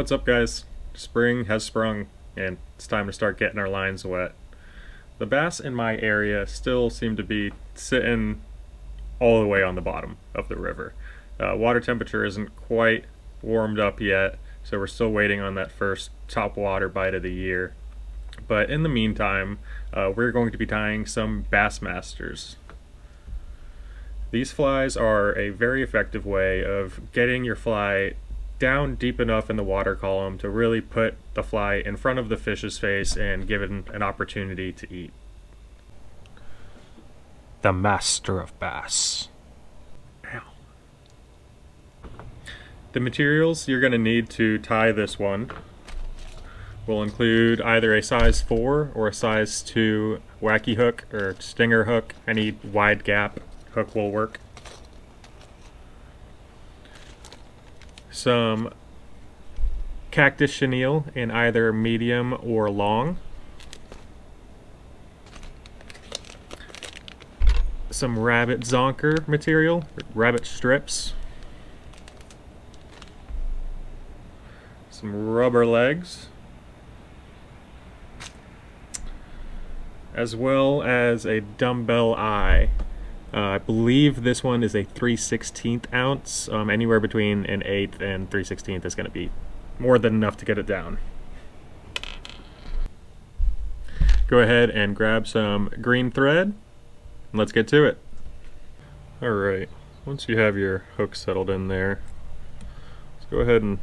What's up, guys? Spring has sprung and it's time to start getting our lines wet. The bass in my area still seem to be sitting all the way on the bottom of the river. Water temperature isn't quite warmed up yet, so we're still waiting on that first top water bite of the year. But in the meantime, we're going to be tying some Bassmasters. These flies are a very effective way of getting your fly down deep enough in the water column to really put the fly in front of the fish's face and give it an opportunity to eat. The master of bass. Ow. The materials you're going to need to tie this one will include either a size 4 or a size 2 wacky hook or stinger hook. Any wide gap hook will work. Some cactus chenille in either medium or long. Some rabbit zonker material, rabbit strips. Some rubber legs. As well as a dumbbell eye. I believe this one is a 3/16 ounce. Anywhere between an 1/8 and 3/16 is going to be more than enough to get it down. Go ahead and grab some green thread and let's get to it. Alright, once you have your hook settled in there, let's go ahead and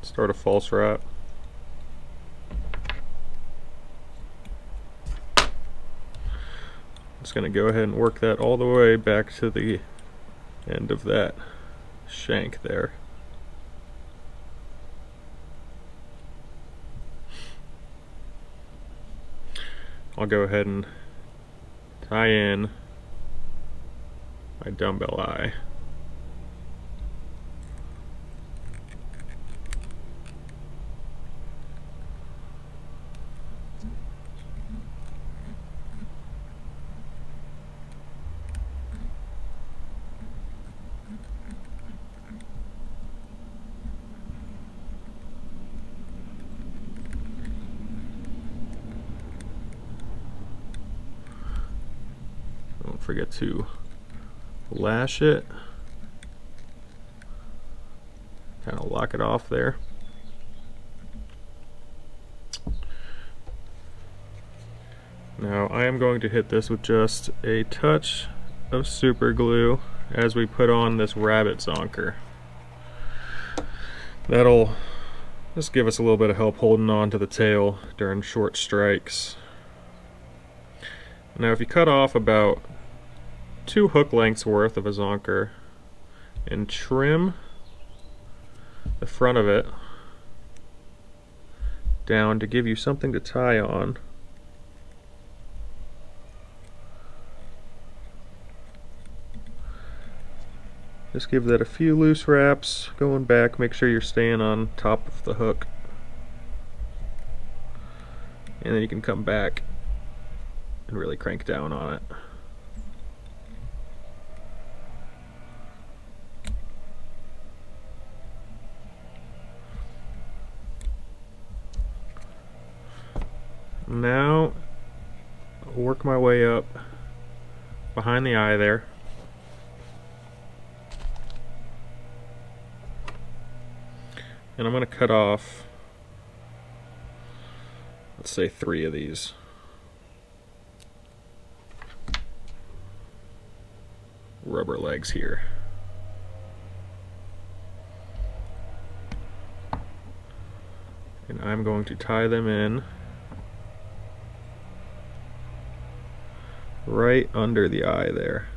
start a false wrap. Just going to go ahead and work that all the way back to the end of that shank there. I'll go ahead and tie in my dumbbell eye. Don't forget to lash it, kind of lock it off there. Now I am going to hit this with just a touch of super glue as we put on this rabbit zonker. That'll just give us a little bit of help holding on to the tail during short strikes. Now if you cut off about 2 hook lengths worth of a zonker and trim the front of it down to give you something to tie on, just give that a few loose wraps going back. Make sure you're staying on top of the hook, and then you can come back and really crank down on it. Now I'll work my way up behind the eye there. And I'm going to cut off, let's say 3 of these. Rubber legs here. And I'm going to tie them in right under the eye there.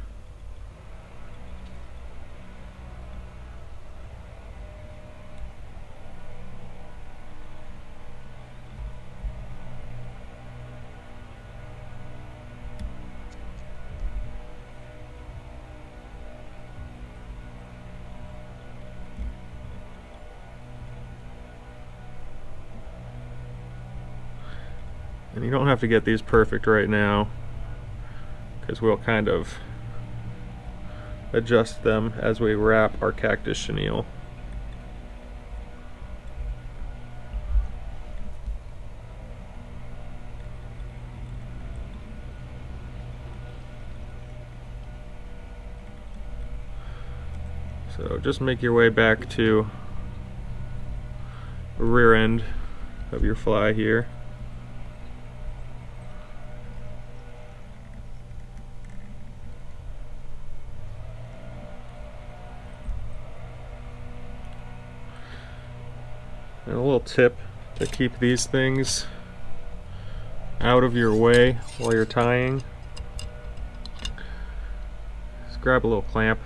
And you don't have to get these perfect right now, because we'll kind of adjust them as we wrap our cactus chenille. So just make your way back to the rear end of your fly here. And a little tip to keep these things out of your way while you're tying. Just grab a little clamp.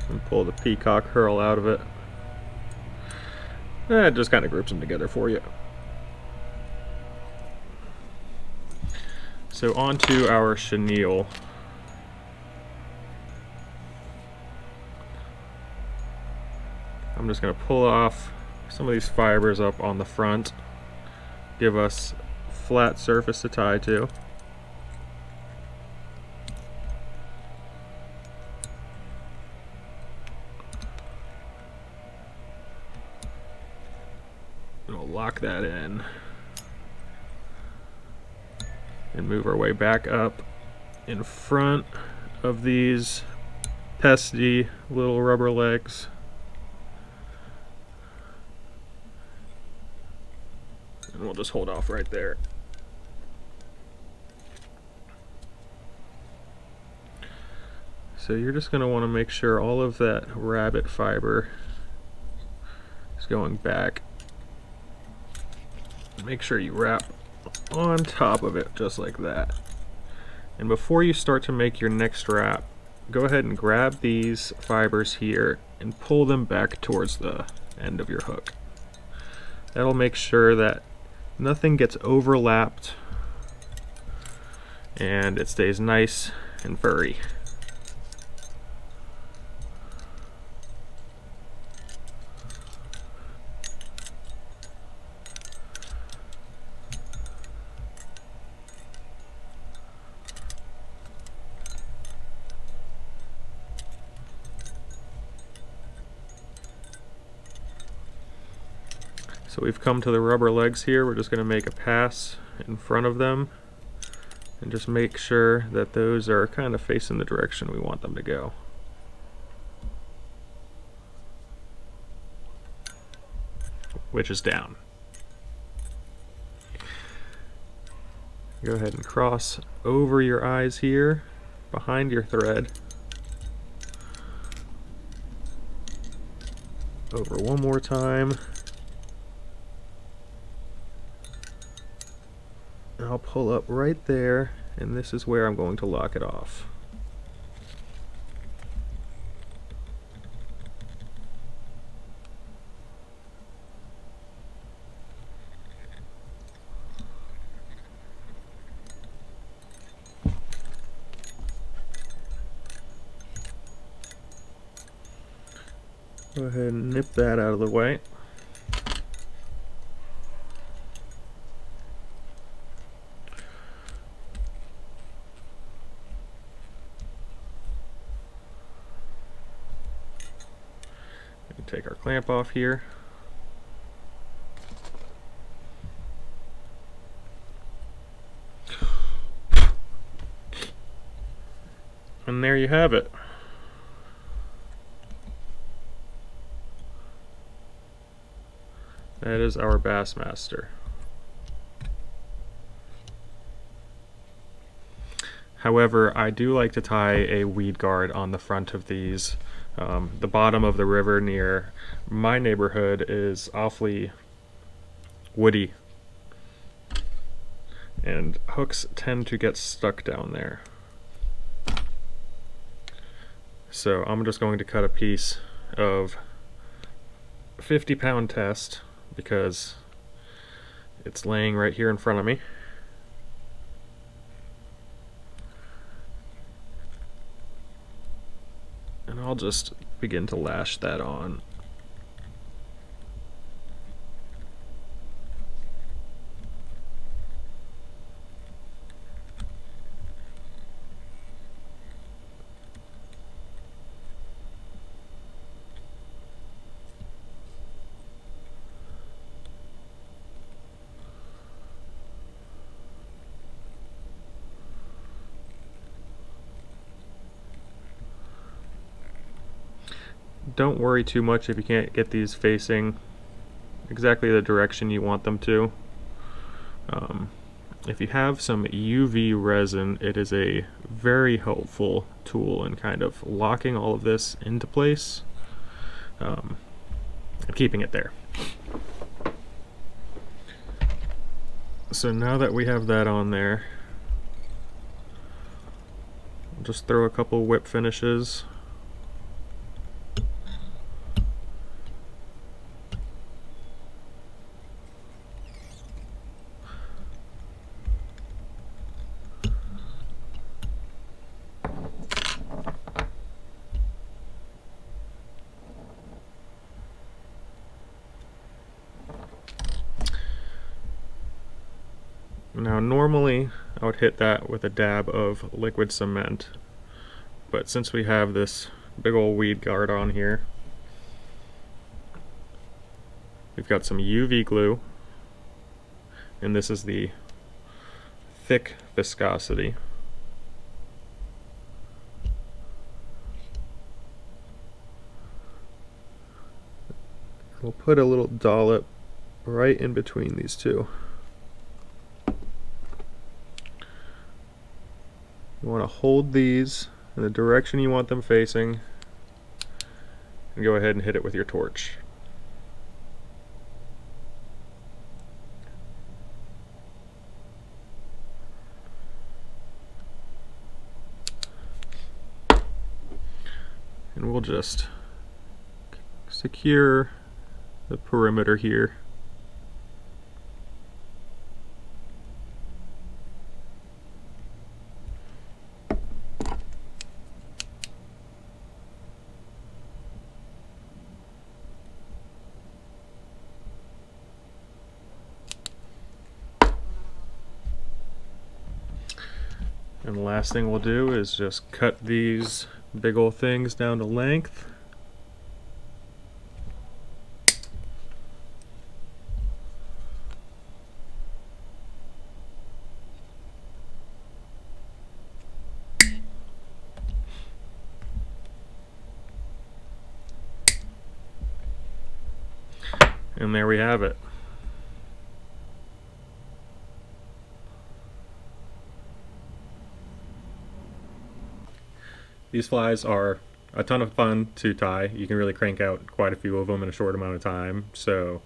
And pull the peacock hurl out of it. It just kind of groups them together for you. So onto our chenille. I'm just going to pull off some of these fibers up on the front, give us flat surface to tie to. And we'll lock that in and move our way back up in front of these pesky little rubber legs. And we'll just hold off right there. So you're just going to want to make sure all of that rabbit fiber is going back. Make sure you wrap on top of it just like that. And before you start to make your next wrap, go ahead and grab these fibers here and pull them back towards the end of your hook. That'll make sure that nothing gets overlapped and it stays nice and furry. So we've come to the rubber legs here. We're just going to make a pass in front of them and just make sure that those are kind of facing the direction we want them to go. Which is down. Go ahead and cross over your eyes here behind your thread. Over one more time. I'll pull up right there, and this is where I'm going to lock it off. Go ahead and nip that out of the way. Take our clamp off here. And there you have it. That is our Bassmaster. However, I do like to tie a weed guard on the front of these. The bottom of the river near my neighborhood is awfully woody, and hooks tend to get stuck down there. So I'm just going to cut a piece of 50-pound test because it's laying right here in front of me. And I'll just begin to lash that on. don't worry too much if you can't get these facing exactly the direction you want them to. If you have some UV resin, it is a very helpful tool in kind of locking all of this into place and keeping it there. So now that we have that on there, I'll just throw a couple whip finishes. Now normally I would hit that with a dab of liquid cement, but since we have this big old weed guard on here, we've got some UV glue, and this is the thick viscosity. We'll put a little dollop right in between these two. You want to hold these in the direction you want them facing and go ahead and hit it with your torch. And we'll just secure the perimeter here. And the last thing we'll do is just cut these big old things down to length. And there we have it. These flies are a ton of fun to tie. You can really crank out quite a few of them in a short amount of time. So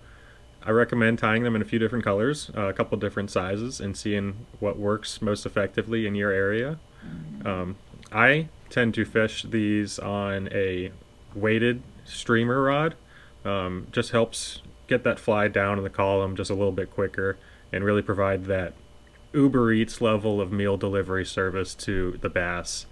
I recommend tying them in a few different colors, a couple different sizes, and seeing what works most effectively in your area. I tend to fish these on a weighted streamer rod. Just helps get that fly down in the column just a little bit quicker and really provide that Uber Eats level of meal delivery service to the bass.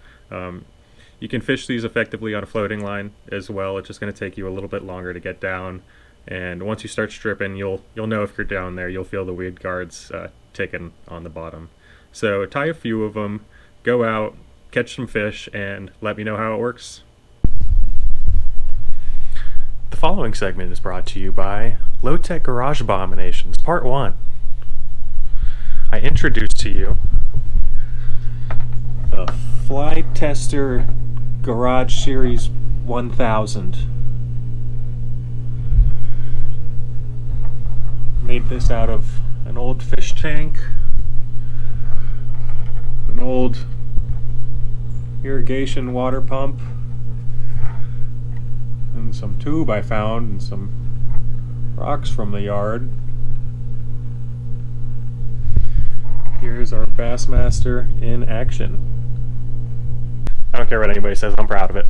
You can fish these effectively on a floating line as well. It's just going to take you a little bit longer to get down, and once you start stripping, you'll know if you're down there. You'll feel the weed guards ticking on the bottom. So tie a few of them, go out, catch some fish, and let me know how it works. The following segment is brought to you by Low-Tech Garage Abominations, Part 1. I introduce to you the Fly Tester Garage Series 1000. Made this out of an old fish tank, an old irrigation water pump, and some tube I found and some rocks from the yard. Here's our Bassmaster in action. I don't care what anybody says, I'm proud of it.